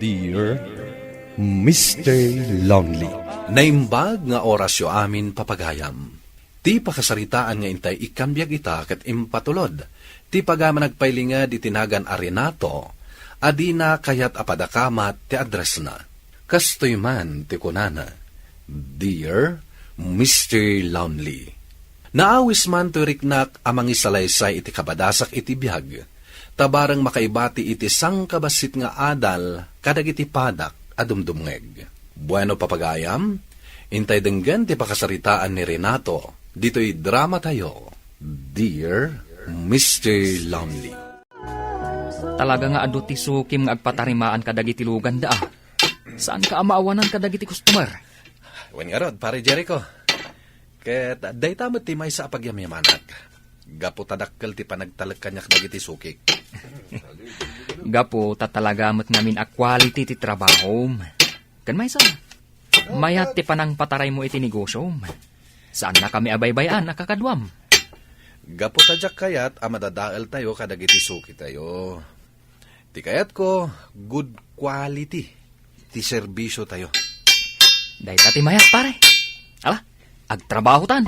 Dear Mr. Lonely. Naimbag nga orasyo amin papagayam. Ti pakasaritaan nga intay ikambiyag ita ket impatulod. Ti pagama nagpailingad itinagan a Renato, adina kayat apadakamat ti address na. Kastoy man ti kunana, Dear Mr. Lonely. Naawis man to riknak amang isalaysay iti kabadasak iti biyag. Tabarang makaibati iti sang kabasit nga adal kadag iti padak adumdumngeg. Bueno papagayam, intay denggan ti pakasaritaan ni Renato, dito'y drama tayo, Dear Mr. Lonely. Talaga nga adu ti sukim nga agpatarimaan kadag iti lugan da. Saan ka amaawanan kadag iti customer? Wen nga rod, pare Jericho. Ket dayta met ti maysa pagyamyamanak. Gapo tadakkel ti panagtalag kanyak dagiti sukik. Gapo tatalaga met ngamin a quality ti trabaho. Kan may sa? Mayat ti panang pataray mo iti negosyo. Saan na kami abaybayan nakakadwam? Gapo tadyak kayat amadadael tayo kadag iti sukik tayo. Ti kayat ko good quality ti serbisyo tayo. Dayta ti mayat pare. Ala, agtrabaho tan.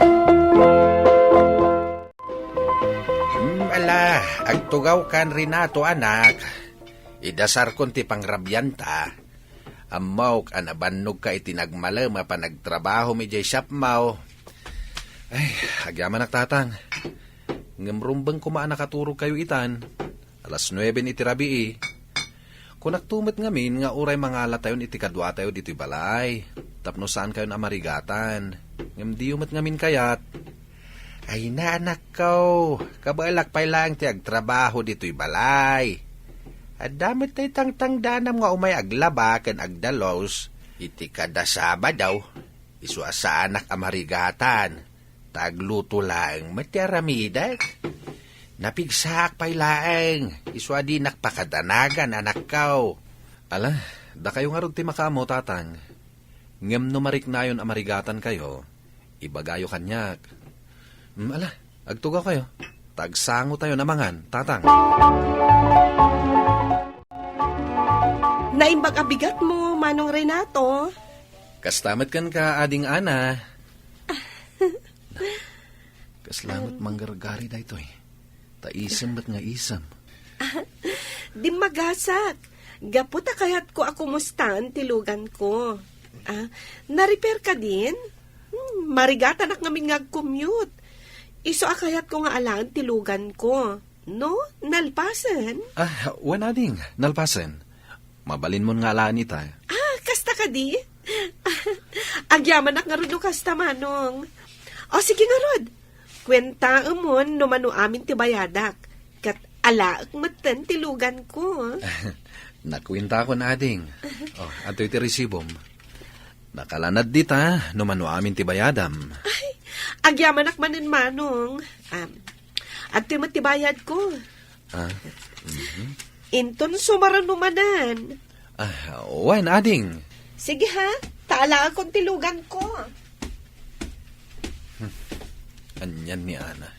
Ala, agtugaw kan Renato anak. Idasar kon ti pangrabyanta. Amaw anabannog ka itinagmalama pa nagtrabaho mi jay shop maw. Ay, agyaman naktatang. Ngamrumbang kumaan nakaturog kayo itan. Alas 9 iti rabii. Kung nagtumit ngamin nga uray mangala tayo iti kadwa tayo dito'y balay. Tapno saan kayo na marigatan. Ngam di umat ngamin kayat. Ay na anak ko, kabalak pa lang ti agtrabaho dito'y balay. At damit tay tangtangdanam nga umay aglaba ken agdalos, iti kada Sabadaw, iswa sa anak amarigatan, tagluto laeng matiaramidak. Napigsak pa laeng, iswa di nakpakadanagan anak ko. Ala, da kayo nga rod ti makamo tatang. Ngam numarik na yun amarigatan kayo, ibagayo kanyak. Ala, agtugaw kayo. Tagsango tayo namangan, tatang. Naimbag abigat mo, Manong Renato. Kastamat kan ka, ading Ana. Kaslamat manggargari da ito eh. Taisam ba't nga isam? Di magasak. Gaputa kayat ko ako mustan, tilugan ko. Na-repair ka din? Marigatan ak ngamin ngag-commute. Iso akayat ko nga alaan tilugan ko. No? Nalpasan? Wala ding, nalpasan. Mabalin mo nga alaan ita. Kasta ka di? Agyaman ak nga rudo kasta, Manong. O, sige nga rod. Kwenta umon no manu amin ti bayadak. Kat alaak matan tilugan ko. Nakwinta ko na ading. Ato'y ti resibom. Nakalanad dita no manu amin ti bayadam. Agyaman ak manin, Manong. At timatibayad ko. Inton sumaran numanan. Wan, ading. Sige ha, taala akong tilugan ko. Anyan ni Ana.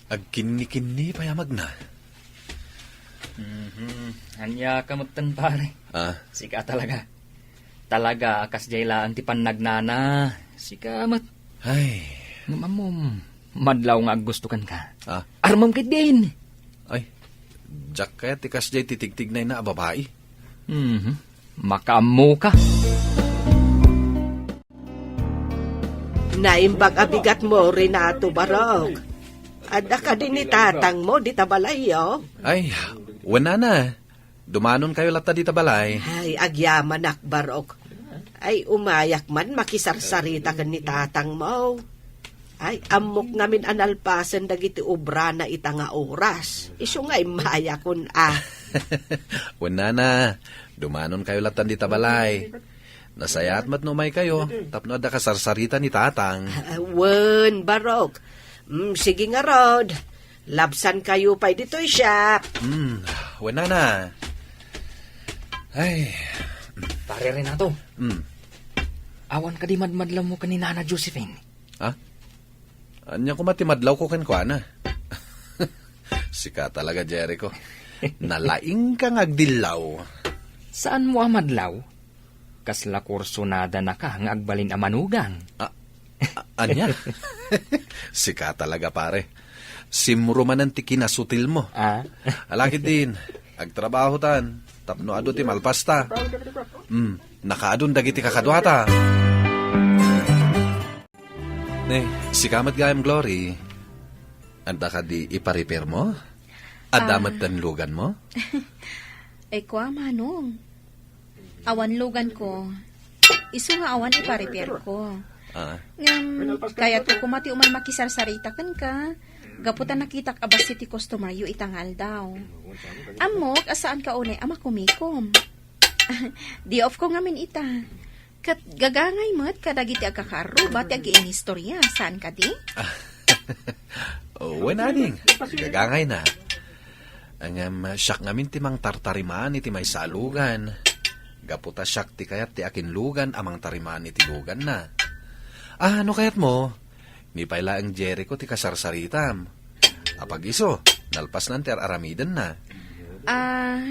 Agkini-kini payamag na. Anya kamutan pare. Sika talaga. Talaga akas jaylaan ti pannagnana. Sika mat. Ay. Mamam, madlaw nga gusto kan ka. Ah? Armam kit din. Ay, jak kaya tikas jay titigtig na ina babae. Makamu ka. Naimbag abigat mo, Renato Barok. Ada ka din ni tatang mo, di tabalayo. Ay, wala na. Dumanon kayo lata di tabalay. Ay, agyaman ak, Barok. Ay, umayak man, makisarsarita ka ni tatang mo. Ay, amok namin analpasan dagiti obra na ita nga oras. Iso nga'y mayakon Wala na. Dumanon kayo latan di tabalay. Nasayaat mat numay kayo. Tapno da kasarsarita ni tatang. Wen, Barok. Sige nga, Rod. Labsan kayo pa dito'y shop. Wala na. Ay. Pare Renato. Awan ka di madmadlaw mo kanina na Josephine. Anya ko matimadlaw ko ken kuana. Sika talaga, Jericho. Nalaing kang agdilaw. Saan mo amadlaw? Kasla kursonada na ka nga agbalin a manugang. Anya? Sika talaga, pare. Simro man ang tikinasutil mo. Alakit din. Agtrabaho tan. Tapno ado ti malpasta. Nakaadun dagiti kakadwata. Si kamat gayam Glory. Anda ka di iparepair mo? Adamat tanlugan mo? Kwa, manong. Awan lugan ko. Isu nga awan ipa-repair ko. Kaya to kumati umay makisarsarita kan ka. Gaputan nakitak abas ti customer yu itangal daw. Amok, asaan ka unay ama kumikom. Di off ko ngamin ita. Kat gagangay mo't kadagiti agkakaro, bati ag-iinistorya. Saan ka di? Wenading. Gagangay na. Ang siyak ngamin timang tartariman iti may salugan. Gaputa siyak ti kayat ti akin lugan amang tariman iti lugan na. Ano kayat mo? Ni payla ang Jericho ti kasarsaritam. Apag iso, nalpas nan ti aramidan na.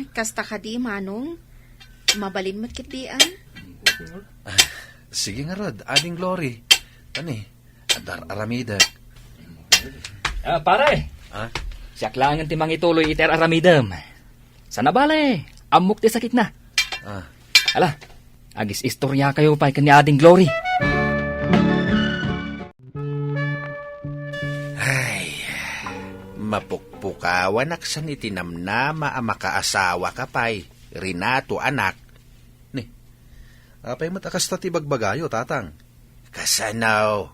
Kasta ka di, manong? Mabalin mo't kiti, Sige nga rod, ading Glory. Tani, adar aramida. Pare! Siyak lang ang timang ituloy iter aramidam. Sana bale, amok ti sakit na. Ala, agis istorya kayo pa'y kanya ading Glory. Mapukpukawan aksan itinamnama ang makaasawa ka pa'y. Renato, anak. Ni, apay matakas ta ti bagbagayo, tatang. Kasanaw,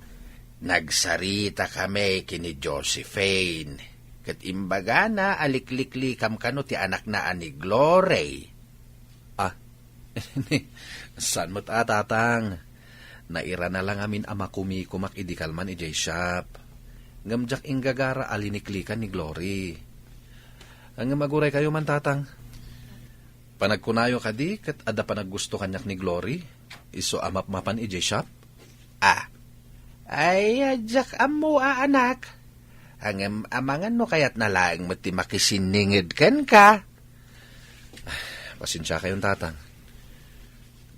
nagsarita kami kini Josephine. Kat imbaga na alikliklikam kano ti anak na ani Glory. Saan mo't tatang? Naira na lang amin ama kumikumak idikalman ijay shop. Ngamjak inggagara aliniklikan ni Glory. Ang maguray kayo man, tatang. Panagkunayo ka di, kat ada panaggusto kanyak ni Glory, iso amap-mapan ijay shop? Ay, adyak amo anak. Ang amangan no kayat na lang mati makisiningid kan ka. Pasensya kayong tatang.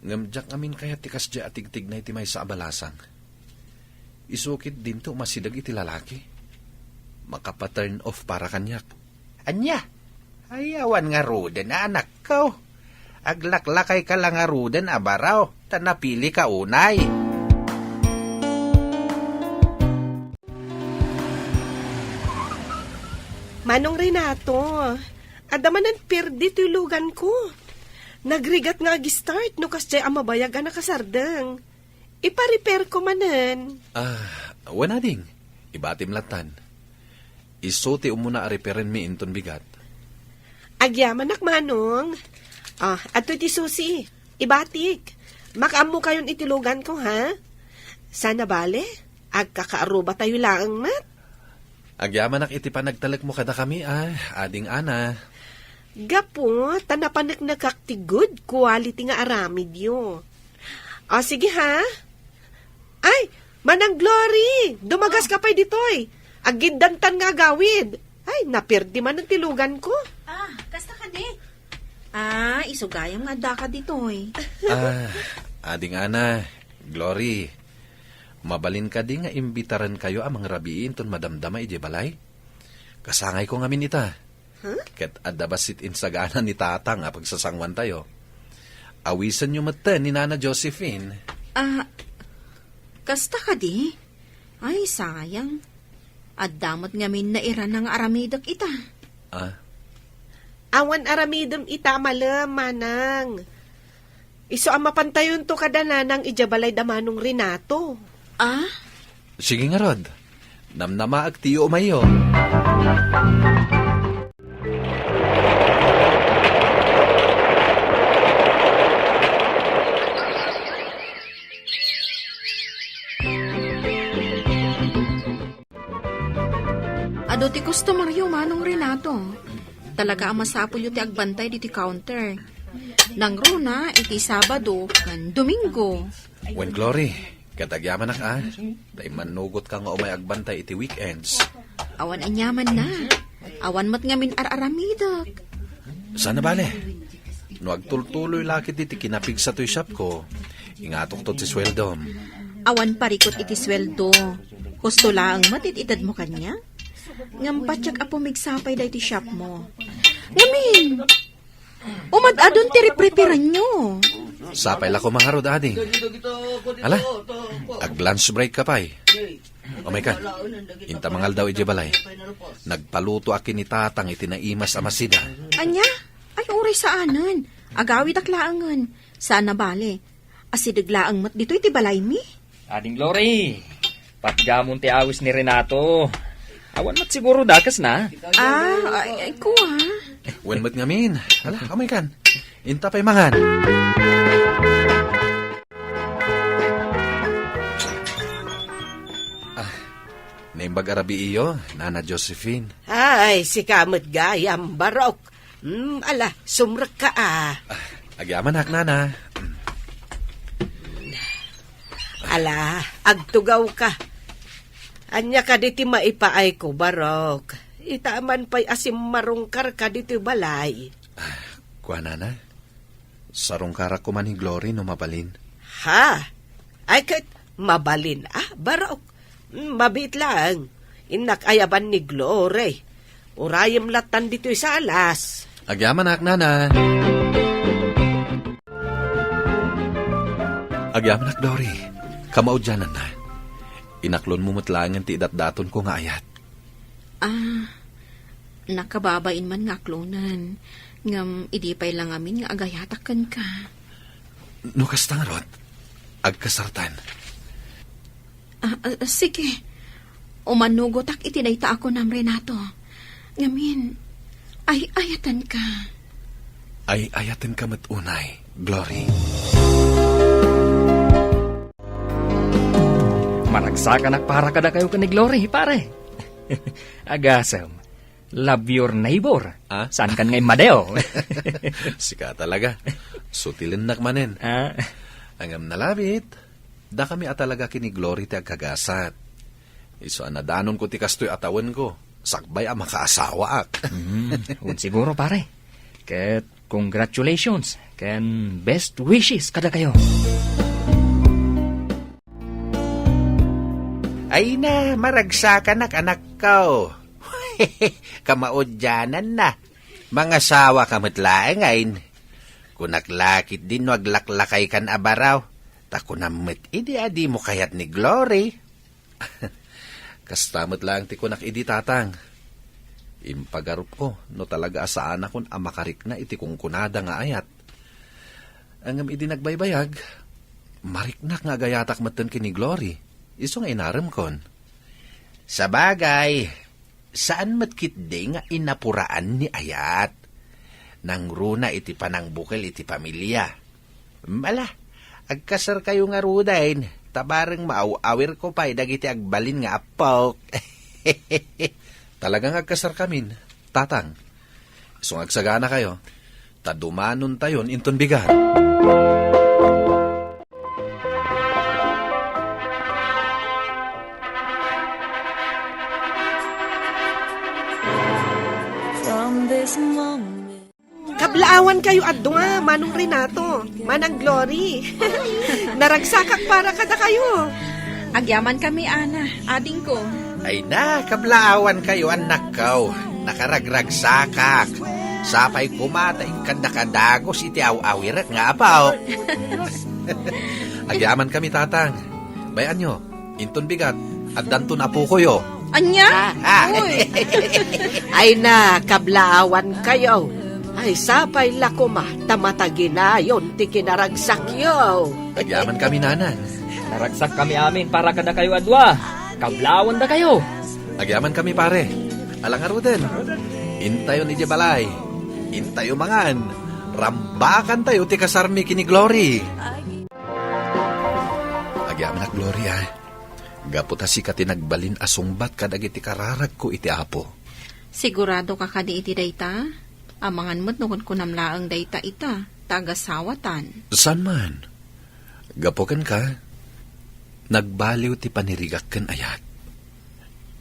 Ngamjak amin kaya tikas dya atigtig na iti may sa abalasang. Isukit din to masidag iti lalaki. Makapa-turn off para kanyak. Anya? Ayawan nga ruden na anak ko. Aglaklakay ka lang nga ruden abaraw. Tanapili ka unay. Manong Renato, adaman ang perdi tulugan ko. Nagrigat nga agi-start no kasya amabayag na kasardang. Ipa-repair ko manan. Wanading. Ibatim latan. Isuti umuna a-repairin mi inton bigat. Agyaman nak manong. Ato ti susi. Ibatik. Makaam mo kayon itilugan ko, ha? Sana bale? Agkakaaruba tayo lang, mat? Agyaman nak iti panagtalag mo kada kami, ading ana. Gapo, tanapanak nakakti good quality nga aramid yo. Sige ha? Ay, Manang Glory, dumagas ka pa'y ditoy. Agindantan nga gawid. Ay, napirdi man ang tilugan ko. Kasta ka di. Isugayam nga da ka ditoy. Ading ana, Glory, mabalin ka di nga imbitaran kayo amang rabiin ton madamdama ije balay. Kasangay ko ngamin ita. Ket adabasit insagana ni tatang pagsasangwan tayo. Awisan nyo mata ni Nana Josephine. Kasta ka di? Ay, sayang. Adamot ngamin na ira ng aramidak ita. Awan aramidom ita malam, manang. Iso ang mapantayon to kadana ng ijabalay damanong Renato. Sige nga rod. Namnama agtiyo umayo. Ado ti customeryo manong Renato. Talaga ang masapul yung ti agbantay di ti counter. Nang runa, iti Sabado, kan Domingo. When Glory, katagyaman nak Day manugot ka nga umay agbantay iti weekends. Awan anyaman na. Awan mat ngamin ar-aramidak. Sana bale? No agtultuloy lakit iti kinapig sa toy shop ko, ingatok to ti sweldom. Awan parikot iti sweldo. Husto lang matititad mo kanya? Ngam patyak apo migsapay da iti shop mo. Ngamin, umadadon ti repreparan nyo. Sapay la ko mangarod, adi. Ala, ag-lunch break ka pa'y. O may ka, intamangal daw iti balay. Nagpaluto akin ni tatang iti naimas amasida. Anya? Ay, uri saanan. Agawid aklaangan. Saan na bale? Asidaglaang mat dito iti balay mi? Ading Glory, patgamon ti awis ni Renato. Awan mat siguro dakas na. Ay ko ha. Wen mat ngamin. Ala, o may kan. Inta pa'y mangan. Naimbag arabi iyo, Nana Josephine. Ay, si kamot gayam, barok. Ala, sumrak ka Agyaman hak, Nana. Ala, agtugaw ka. Anya ka diti maipaay ko, barok. Itaman pa'y asim marungkar ka diti balay. Kuha, Nana. Sarong karak ko man ni Glory no mabalin. Ha? Ay, kahit mabalin. Barok. Mabit lang. Inak ayaban ni Glory. Urayam latan dito sa alas. Agyaman hak, Nana. Agyaman hak, Glory. Kamaudyanan na. Inaklon mo matlangan ti idat-daton ko nga ayat. Nakababain man nga klonan. Ngam, idipay lang amin nga agayatakan ka. No kastang rot, agkasartan. Sige. Umanugot ak itinayta ako nam Renato. Ngamin, ay ayatan ka. Ay ayatin ka matunay, Glory. Maragsakan ak para kada kayo ka ni Glory, pare. Agasam, love your neighbor. Saan kan ngay madeo? Sika talaga. Sutilin nakmanen. Angam nalabit. Da kami atalaga kini Glory ti agkagasat. Iso anadanon ko ti kastoy atawan ko. Sakbay ang makaasawa ak. Siguro pare. Ket congratulations. Ken best wishes kada kayo. Ay na, maragsakan anak ko. Kamaudyanan na. Mga sawa kamatlaang ngayon. Kunaklakit din waglaklakay kan abaraw. Takunamit idi mo kayat ni Glory. Kastamot lang ti kunak idi tatang. Impagarup ko, no talaga asaan akon amakarik na iti kung kunada nga ayat. Angam idi nagbaybayag, mariknak nga gayatak matan kini Glory. Iso nga inaram kon. Sa bagay, saan matkit di nga inapuraan ni ayat? Nang runa iti panang bukil iti pamilya. Mala, agkasar kayo nga rudain. Tabarang maaw-awir ko pa'y dagiti agbalin nga apok. Talagang agkasar kamin, tatang. So agsagana kayo, tadumanon tayon inton bigat. Kablaawan kayo adwa, Manong Renato, Manang Glory. Naragsakak para kada kayo. Agyaman kami, Ana. Ading ko. Ay na, kablaawan kayo anak ko. Nakaragragsakak. Sapay kumata ikan nakadagos iti aw-awirat nga apaw. Agyaman kami tatang. Bayan nyo, inton bigat, at danto na po koyo. Anya? Uy. Ay na, kablaawan kayo. Ay sapay lakuma, tamataginayon ti kinaragsakyo. Agyaman kami nanan. Naragsak kami amin para kada kayo adwa. Kablawan da kayo. Agyaman kami pare. Alang aruden. Intayo ni Jebalay. Intayo mangan. Rambakan tayo ti kasarmi kini Glory. Agyaman ak Glory ha. Gaputa si kati nagbalin asungbat kadagiti kararag ko iti apo. Sigurado ka kadi iti dayta? Amangan mo't nukon ko namlaang dayta ita. Tagasawatan. San man? Gapokan ka. Nagbaliw ti panirigak ken ayat.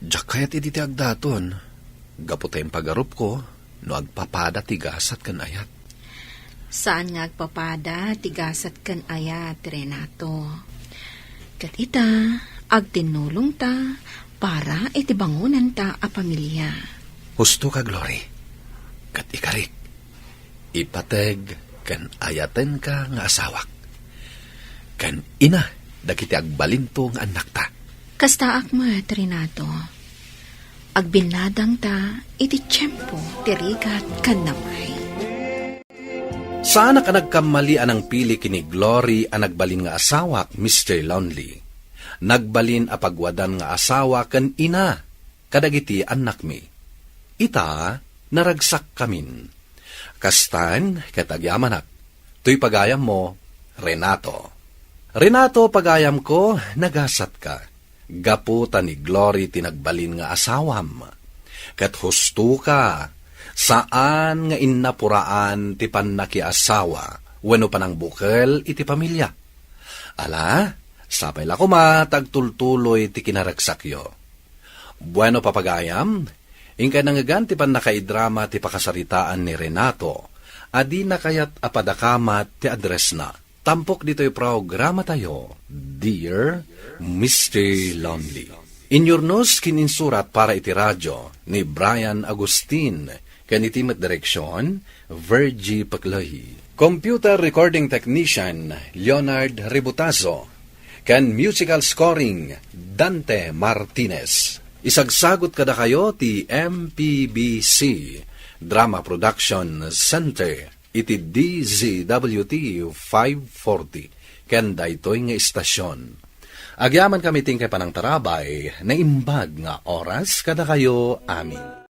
Diyak kayat iti ti agdaton. Gaputa yung pagarup ko, no agpapada ti gasat ken ayat. Saan nga agpapada, tigasat kan aya, Renato. Kat ita, agtinulong ta, para itibangunan ta a pamilya. Husto ka, Glory. Kat ikarik, ipateg kan ayaten ka nga asawak. Kan ina, dakiti agbalinto nga anak ta. Kasta akmat, Renato. Agbinadang ta, iti tiyempo, tirigat kan namay. Saan ka nagkamali anang pili kini Glory ang nagbalin nga asawak, Mr. Lonely? Nagbalin a pagwadan nga asawa kan ina, kadagiti anak mi. Ita, naragsak kamin. Kastan, katagyamanak. Tuy pagayam mo, Renato. Renato, pagayam ko, nagasat ka. Gaputa ni Glory tinagbalin nga asawam. Kat husto ka, saan nga innapuraan ti pannakiasawa, wano panang bukel iti pamilya. Ala, sapay la kuma, tagtultuloy ti kinaragsakyo. Bueno papagayam, ingka nangagan ti pannakaidrama ti pakasaritaan ni Renato, adi na kayat apadakamat ti address na. Tampok dito'y programa tayo, Dear Mr. Lonely. Inyornos kininsurat para iti radyo ni Brian Agustin, kanitimat direksyon, Virgie Pacloy. Computer recording technician, Leonard Ributazo. Kan musical scoring, Dante Martinez. Isagsagot kada kayo ti MPBC, Drama Production Center, iti DZWT 540, ken daytoy nga istasyon. Agyaman kami tingkay panang tarabay, na imbag nga oras kada kayo amin.